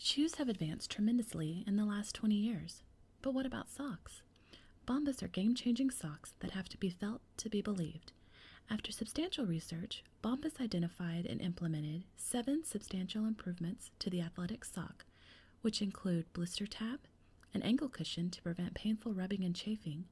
Shoes have advanced tremendously in the last 20 years. But what about socks? Bombas are game-changing socks that have to be felt to be believed. After substantial research, Bombas identified and implemented 7 substantial improvements to the athletic sock, which include blister tab, an ankle cushion to prevent painful rubbing and chafing,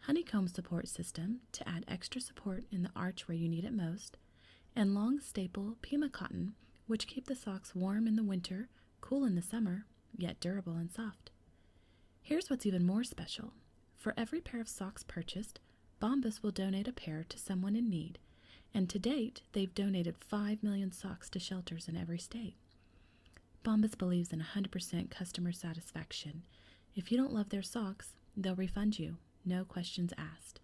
honeycomb support system to add extra support in the arch where you need it most, and long staple Pima cotton, which keep the socks warm in the winter, cool in the summer, yet durable and soft. Here's what's even more special. For every pair of socks purchased, Bombas will donate a pair to someone in need, and to date, they've donated 5 million socks to shelters in every state. Bombas believes in 100% customer satisfaction. If you don't love their socks, they'll refund you, no questions asked.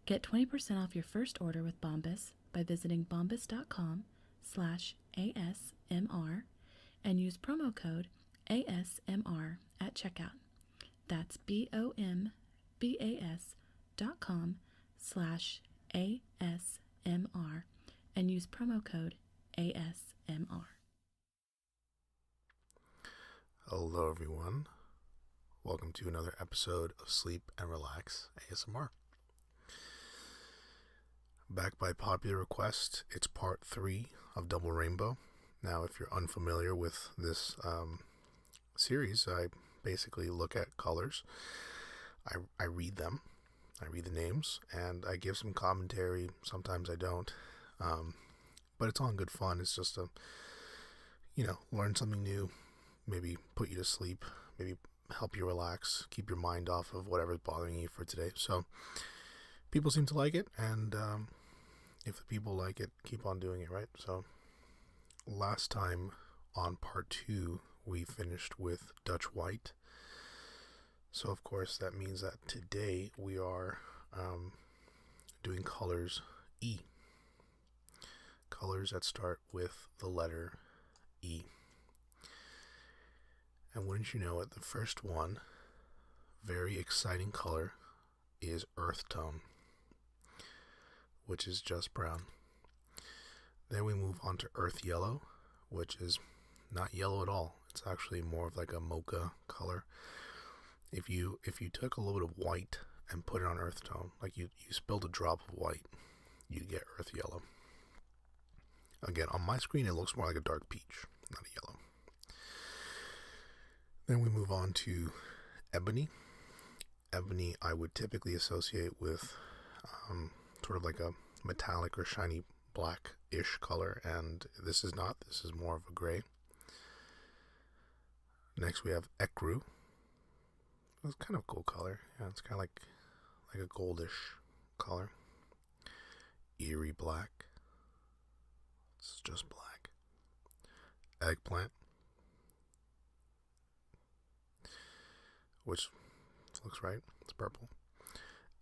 Get 20% off your first order with Bombas by visiting bombas.com/ASMR and use promo code ASMR at checkout. That's bombas.com/ASMR and use promo code ASMR. Hello everyone, welcome to another episode of Sleep and Relax ASMR. Back by popular request, it's part 3 of Double Rainbow. Now if you're unfamiliar with this series, I basically look at colors, I read them, I read the names, and I give some commentary. Sometimes I don't, but it's all in good fun. It's just learn something new, maybe put you to sleep, maybe help you relax, keep your mind off of whatever's bothering you for today. So people seem to like it, and if the people like it, keep on doing it, right? So last time on part 2, we finished with Dutch White. So of course that means that today we are doing colors E. Colors that start with the letter E. And wouldn't you know it, the first one, very exciting color, is Earth Tone, which is just brown. Then we move on to Earth Yellow, which is not yellow at all. It's actually more of like a mocha color. If you took a little bit of white and put it on Earth Tone, like you spilled a drop of white, you'd get Earth Yellow. Again, on my screen it looks more like a dark peach, not a yellow. Then we move on to Ebony. Ebony I would typically associate with sort of like a metallic or shiny black-ish color, and this is not. This is more of a gray. Next we have Ecru. It's kind of a cool color. Yeah, it's kind of like a goldish color. Eerie Black. It's just black. Eggplant, which looks right. It's purple.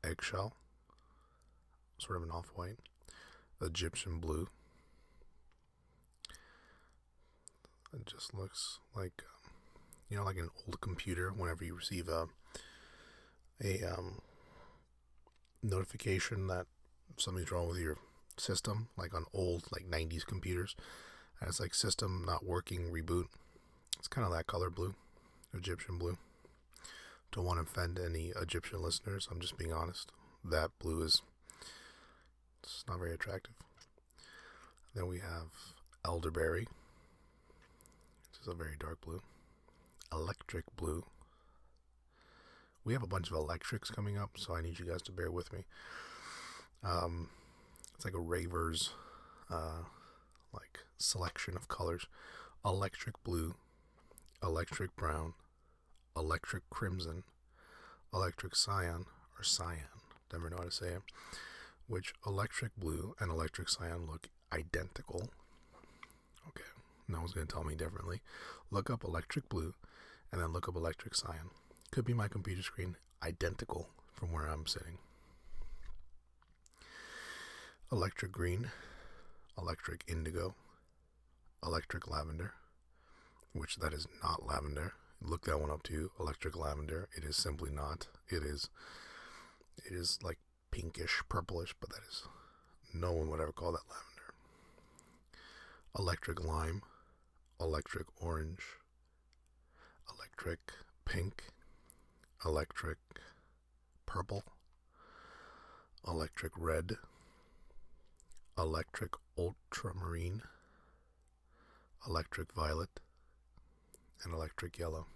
Eggshell, sort of an off-white. Egyptian Blue. It just looks like like an old computer. Whenever you receive a notification that something's wrong with your system, like on old 90s computers, and it's like system not working, reboot. It's kind of that color blue, Egyptian Blue. Don't want to offend any Egyptian listeners, I'm just being honest. That blue it's not very attractive. Then we have Elderberry, which is a very dark blue. Electric Blue. We have a bunch of electrics coming up, so I need you guys to bear with me. It's like a raver's selection of colors. Electric Blue, Electric Brown, Electric Crimson, Electric Cyan, or Cyan, never know how to say it, which Electric Blue and Electric Cyan look identical. Okay, no one's going to tell me differently. Look up Electric Blue and then look up Electric Cyan. Could be my computer screen, identical from where I'm sitting. Electric Green, Electric Indigo, Electric Lavender, which that is not lavender. Look that one up too. Electric Lavender. It is simply not. It is like pinkish, purplish, but that is, no one would ever call that lavender. Electric Lime, Electric Orange, electric pink, electric purple, electric red, electric ultramarine, electric violet, and electric yellow.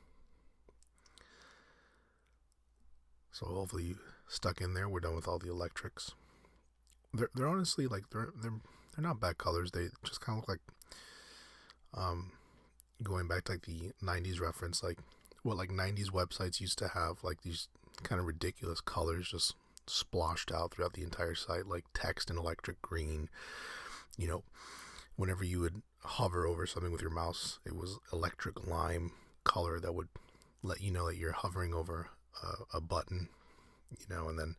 So hopefully you stuck in there. We're done with all the electrics. They're honestly like they're not bad colors. They just kind of look like going back to like the 90s reference, like what like 90s websites used to have, like these kind of ridiculous colors just sploshed out throughout the entire site, like text in electric green. You know, whenever you would hover over something with your mouse, it was electric lime color that would let you know that you're hovering over a button, you know, and then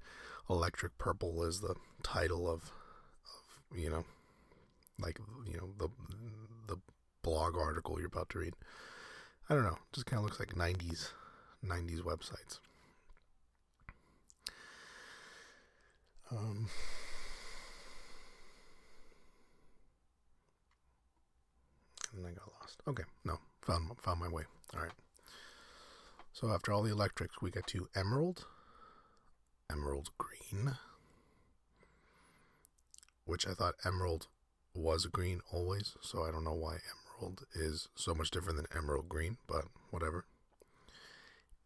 electric purple is the title of you know, like, you know, the blog article you're about to read. I don't know, just kind of looks like 90s websites. And I got lost. Okay, no, found my way. All right. So after all the electrics, we get to emerald green, which I thought emerald was green always, so I don't know why emerald is so much different than emerald green, but whatever.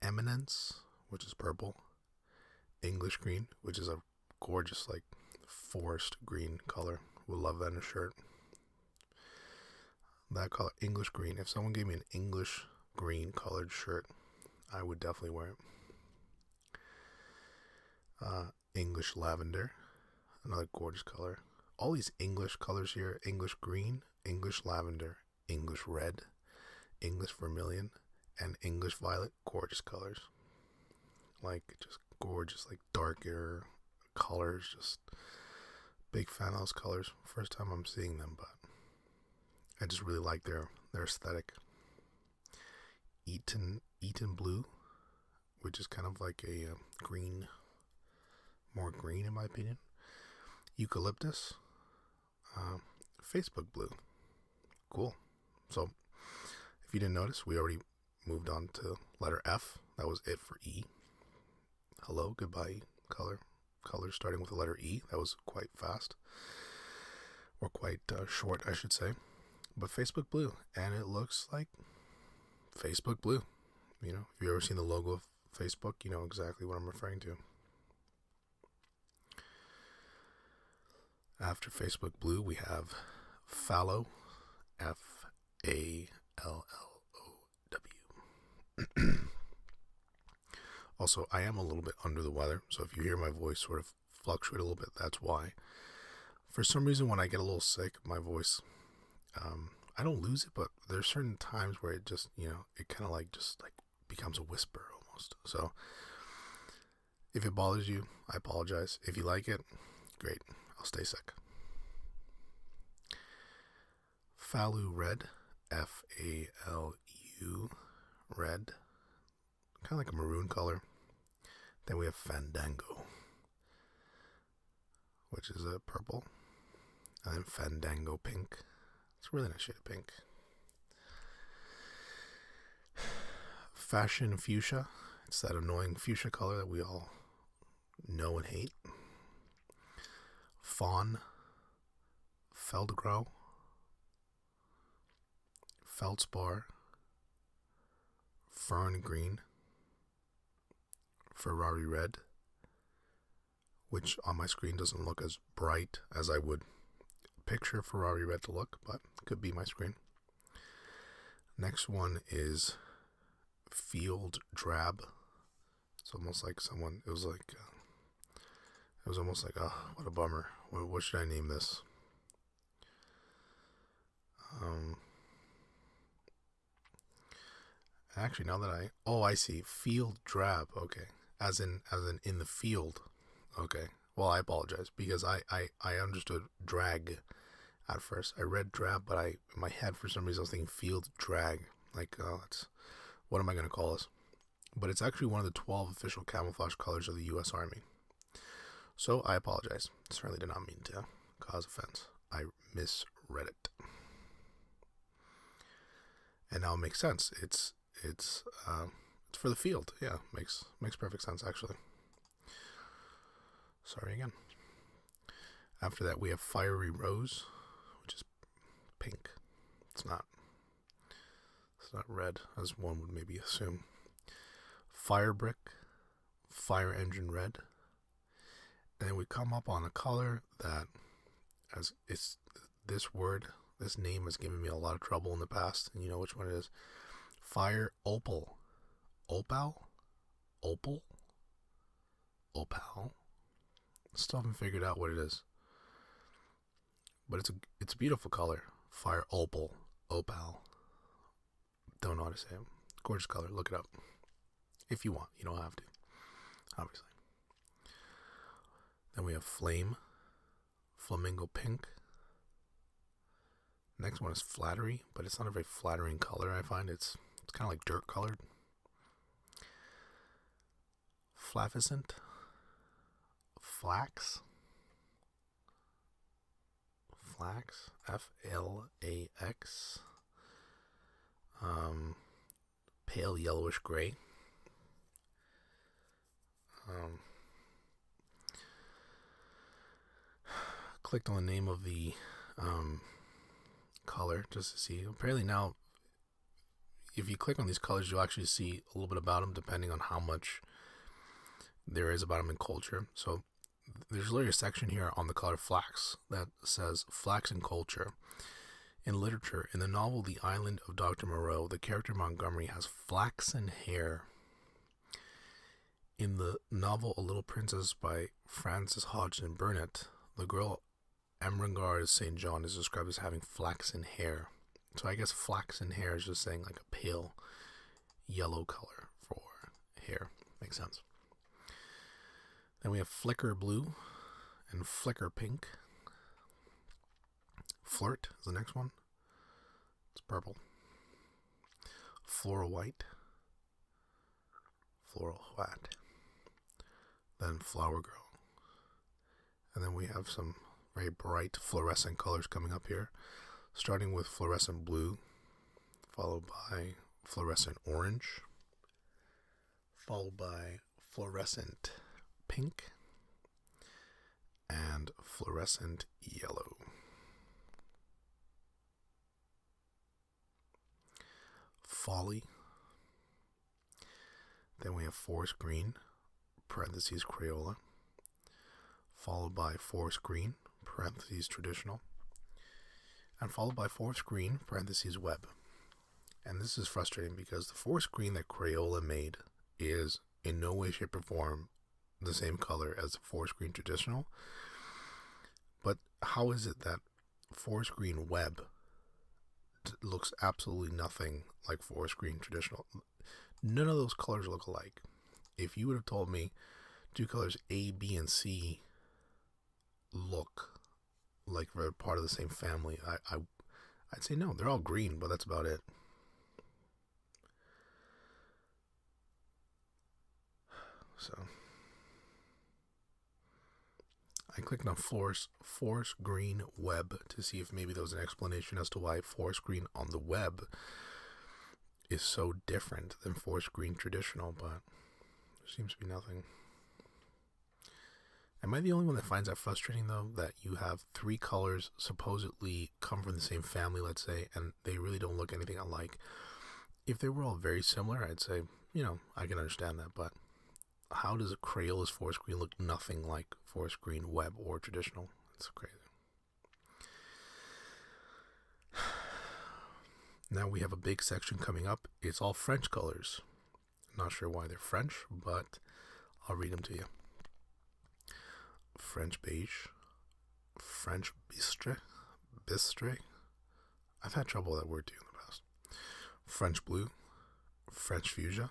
Eminence, which is purple. English green, which is a gorgeous, like, forest green color. Would love that in a shirt. That color, English green. If someone gave me an English green colored shirt, I would definitely wear it. English lavender, another gorgeous color. All these English colors here: English green, English lavender, English red, English vermilion, and English violet. Gorgeous colors. Like, just gorgeous, like darker colors. Just big fan of those colors. First time I'm seeing them, but I just really like their aesthetic. Eaton blue, which is kind of like a green, more green in my opinion. Eucalyptus, Facebook blue. Cool. So if you didn't notice, we already moved on to letter F. That was it for E. Hello, goodbye, color. Colors starting with the letter E. That was quite fast, or quite short, I should say. But Facebook blue, and it looks like Facebook blue. You know, if you've ever seen the logo of Facebook, you know exactly what I'm referring to. After Facebook blue, we have Fallow, Fallow. Also, I am a little bit under the weather, so if you hear my voice sort of fluctuate a little bit, that's why. For some reason, when I get a little sick, my voice, I don't lose it, but there's certain times where it just, you know, it kind of like just like becomes a whisper almost. So if it bothers you, I apologize. If you like it, great. I'll stay sick. Fallow red, F-A-L-U, red, kind of like a maroon color. Then we have Fandango, which is a purple, and then Fandango pink. It's a really nice shade of pink. Fashion fuchsia. It's that annoying fuchsia color that we all know and hate. Fawn, Feldgrau, Feldspar, Fern green, Ferrari red, which on my screen doesn't look as bright as I would picture Ferrari red to look, but could be my screen. Next one is Field drab. It's almost like someone, it was almost like, oh, what a bummer. What should I name this? Actually, now that I see, field drab. Okay, as in in the field. Okay. Well, I apologize because I understood drag at first. I read drab, but in my head for some reason I was thinking field drag. Like, what am I gonna call this? But it's actually one of the 12 official camouflage colors of the U.S. Army. So I apologize. Certainly did not mean to cause offense. I misread it. And now it makes sense. It's It's for the field. Yeah, makes perfect sense actually. Sorry again. After that, we have Fiery Rose, which is pink. It's not red, as one would maybe assume. Fire Brick, Fire Engine Red. And then we come up on a color that, as it's this name has given me a lot of trouble in the past, and you know which one it is. Fire Opal. Opal? Still haven't figured out what it is. But it's a beautiful color. Fire Opal. Don't know how to say it. Gorgeous color. Look it up. If you want. You don't have to. Obviously. Then we have Flame. Flamingo Pink. Next one is Flattery, but it's not a very flattering color, I find. It's kind of like dirt colored. Flaficent. Flax. Flax. Pale yellowish gray. Clicked on the name of the color just to see. Apparently now, if you click on these colors, you'll actually see a little bit about them depending on how much there is about them in culture. So there's literally a section here on the color flax that says flax in culture. In literature, in the novel The Island of Dr. Moreau, the character Montgomery has flaxen hair. In the novel A Little Princess by Frances Hodgson Burnett, the girl Ermengarde St. John is described as having flaxen hair. So I guess flaxen hair is just saying like a pale yellow color for hair. Makes sense. Then we have Flicker Blue and Flicker Pink. Flirt is the next one. It's purple. Floral White. Then Flower Girl. And then we have some very bright fluorescent colors coming up here. Starting with Fluorescent Blue, followed by Fluorescent Orange, followed by Fluorescent Pink, and Fluorescent Yellow. Folly. Then we have Forest Green, parentheses Crayola, followed by Forest Green, parentheses Traditional, and followed by Forest Green, parentheses Web. And this is frustrating because the Forest Green that Crayola made is in no way, shape, or form the same color as the Forest Green Traditional. But how is it that Forest Green Web looks absolutely nothing like Forest Green Traditional? None of those colors look alike. If you would have told me two colors A, B, and C look like they're part of the same family, I'd say no, they're all green, but that's about it. So I clicked on Forest Green Web to see if maybe there was an explanation as to why Forest Green on the web is so different than Forest Green Traditional, but there seems to be nothing. Am I the only one that finds that frustrating, though, that you have three colors supposedly come from the same family, let's say, and they really don't look anything alike? If they were all very similar, I'd say, I can understand that, but how does a Crayola's Forest Green look nothing like Forest Green Web or Traditional? It's crazy. Now we have a big section coming up. It's all French colors. Not sure why they're French, but I'll read them to you. French Beige, French Bistre. I've had trouble with that word too in the past. French Blue, French Fuchsia,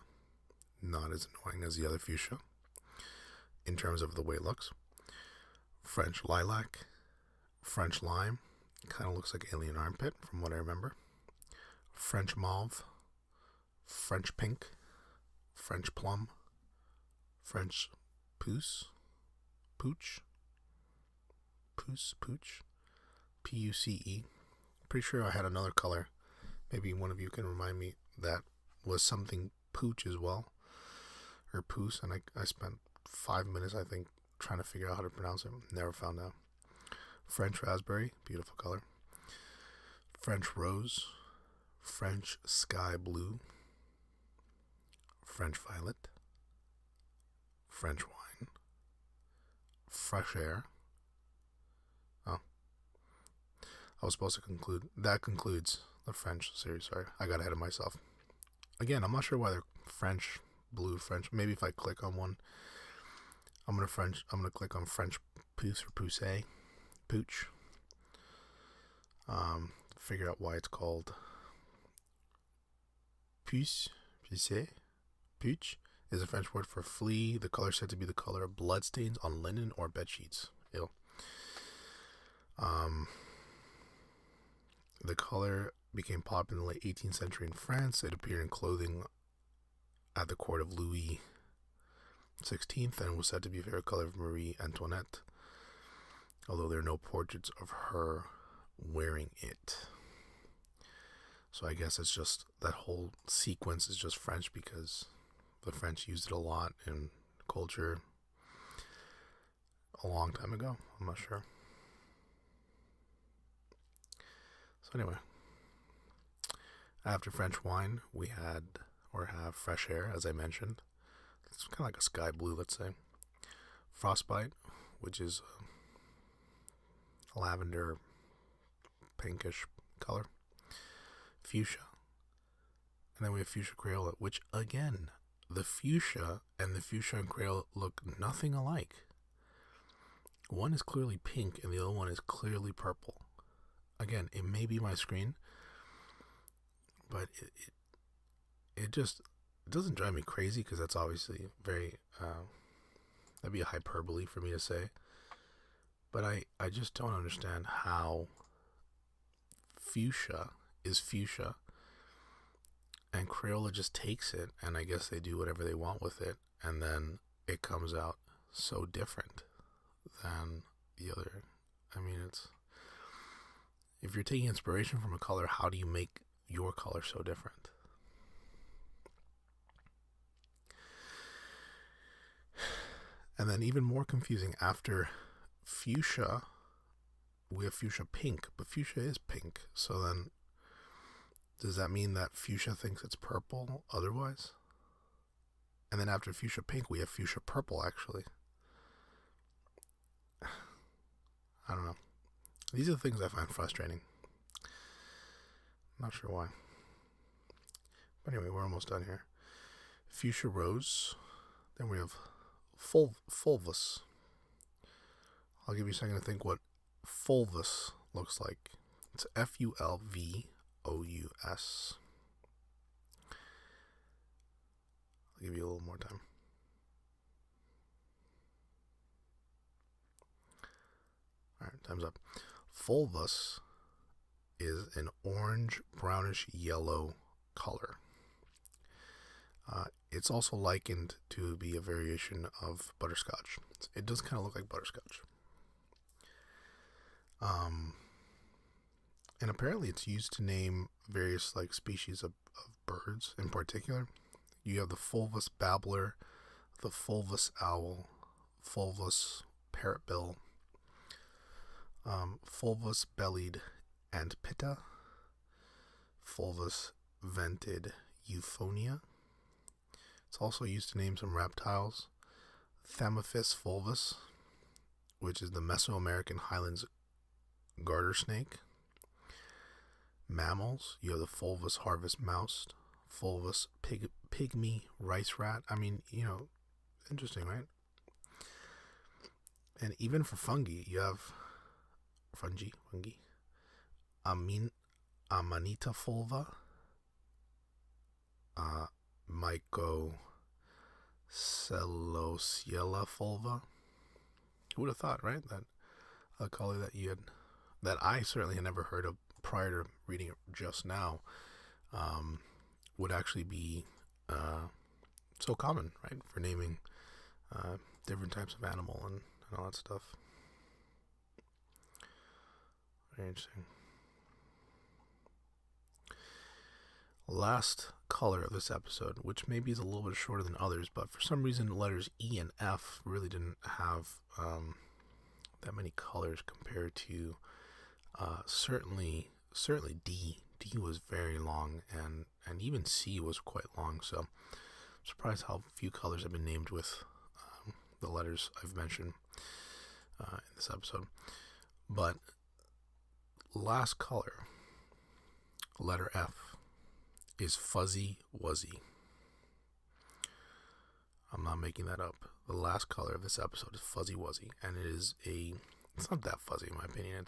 not as annoying as the other fuchsia in terms of the way it looks. French Lilac, French Lime, kind of looks like Alien Armpit from what I remember. French Mauve, French Pink, French Plum, French Pooch, Puce. Pretty sure I had another color. Maybe one of you can remind me that was something pooch as well, or poos, and I spent 5 minutes, I think, trying to figure out how to pronounce it. Never found out. French raspberry, beautiful color. French rose, French sky blue, French violet, French wine, fresh air. Oh, I was supposed to conclude. That concludes the French series. Sorry, I got ahead of myself. Again, I'm not sure why they're French blue, French. Maybe if I click on one, I'm gonna click on French Pousse or Pousse, Pooch. Figure out why it's called Pousse, Pooch is a French word for flea. The color said to be the color of bloodstains on linen or bed sheets. Ew. The color became popular in the late 18th century in France. It appeared in clothing at the court of Louis XVI and was said to be a favorite color of Marie Antoinette, although there are no portraits of her wearing it. So I guess it's just that whole sequence is just French because the French used it a lot in culture a long time ago. I'm not sure. So anyway, after French wine, we have fresh air, as I mentioned. It's kind of like a sky blue, let's say. Frostbite, which is a lavender pinkish color. Fuchsia. And then we have fuchsia Crayola, which again, the fuchsia and Crayola look nothing alike. One is clearly pink and the other one is clearly purple. Again, it may be my screen, but it doesn't drive me crazy because that's obviously very, that'd be a hyperbole for me to say. But I just don't understand how fuchsia is fuchsia and Crayola just takes it, and I guess they do whatever they want with it, and then it comes out so different than the other. I mean, if you're taking inspiration from a color, how do you make your color so different? And then even more confusing, after fuchsia, we have fuchsia pink, but fuchsia is pink. So then, does that mean that fuchsia thinks it's purple otherwise? And then after fuchsia pink, we have fuchsia purple, actually. I don't know. These are the things I find frustrating. Not sure why. But anyway, we're almost done here. Fuchsia rose. Then we have fulvous. I'll give you a second to think what fulvous looks like. It's Fulvous. I'll give you a little more time. Alright, time's up. Fulvous is an orange, brownish yellow color. It's also likened to be a variation of butterscotch. It does kind of look like butterscotch. And apparently it's used to name various species of birds in particular. You have the fulvous babbler, the fulvous owl, fulvous parrotbill, fulvous bellied antpitta, fulvous vented euphonia. It's also used to name some reptiles. Thamnophis fulvus, which is the Mesoamerican highlands garter snake. Mammals, you have the fulvous harvest mouse, fulvous pygmy rice rat. I mean, interesting, right? And even for fungi, you have fungi, Amanita fulva, Mycocelosiella fulva. Who would have thought, right? That a color that I certainly had never heard of prior to reading it just now, would actually be so common, right? For naming different types of animal and all that stuff. Very interesting. Last color of this episode, which maybe is a little bit shorter than others, but for some reason the letters E and F really didn't have that many colors compared to certainly D. D was very long, and even C was quite long, so I'm surprised how few colors have been named with the letters I've mentioned in this episode. But last color, letter F, is Fuzzy Wuzzy. I'm not making that up. The last color of this episode is Fuzzy Wuzzy, and it's not that fuzzy in my opinion.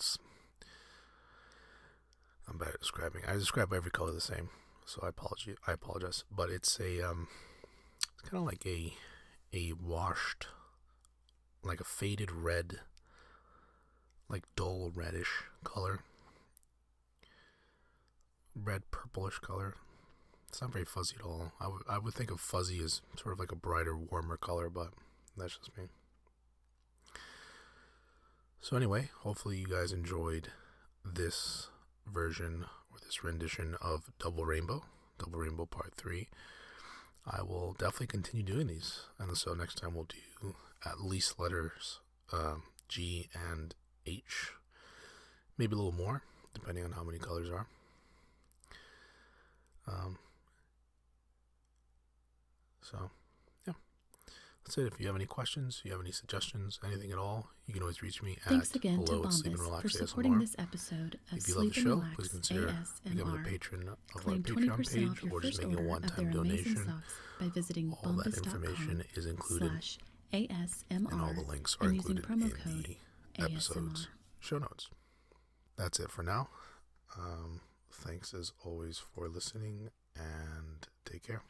I'm bad at describing. I describe every color the same, so I apologize. But it's it's kind of like a washed, like a faded red, like dull reddish color, red purplish color. It's not very fuzzy at all. I would think of fuzzy as sort of like a brighter, warmer color, but that's just me. So anyway, hopefully you guys enjoyed this version or this rendition of Double Rainbow Part 3. I will definitely continue doing these, and so next time we'll do at least letters G and H, maybe a little more, depending on how many colors are. So, yeah. That's it. If you have any questions, you have any suggestions, anything at all, you can always reach me at Thanks again to Bombas for supporting ASMR. this episode of If you love Sleep the and show, Relax please consider becoming a ASMR. patron of our Claim Patreon 20% page, off your or just first making a order of one-time their amazing donation. socks by visiting All that information is included, bombas.com/ASMR and all the links are and using included promo in code the episode's ASMR. show notes. That's it for now. Thanks as always for listening, and take care.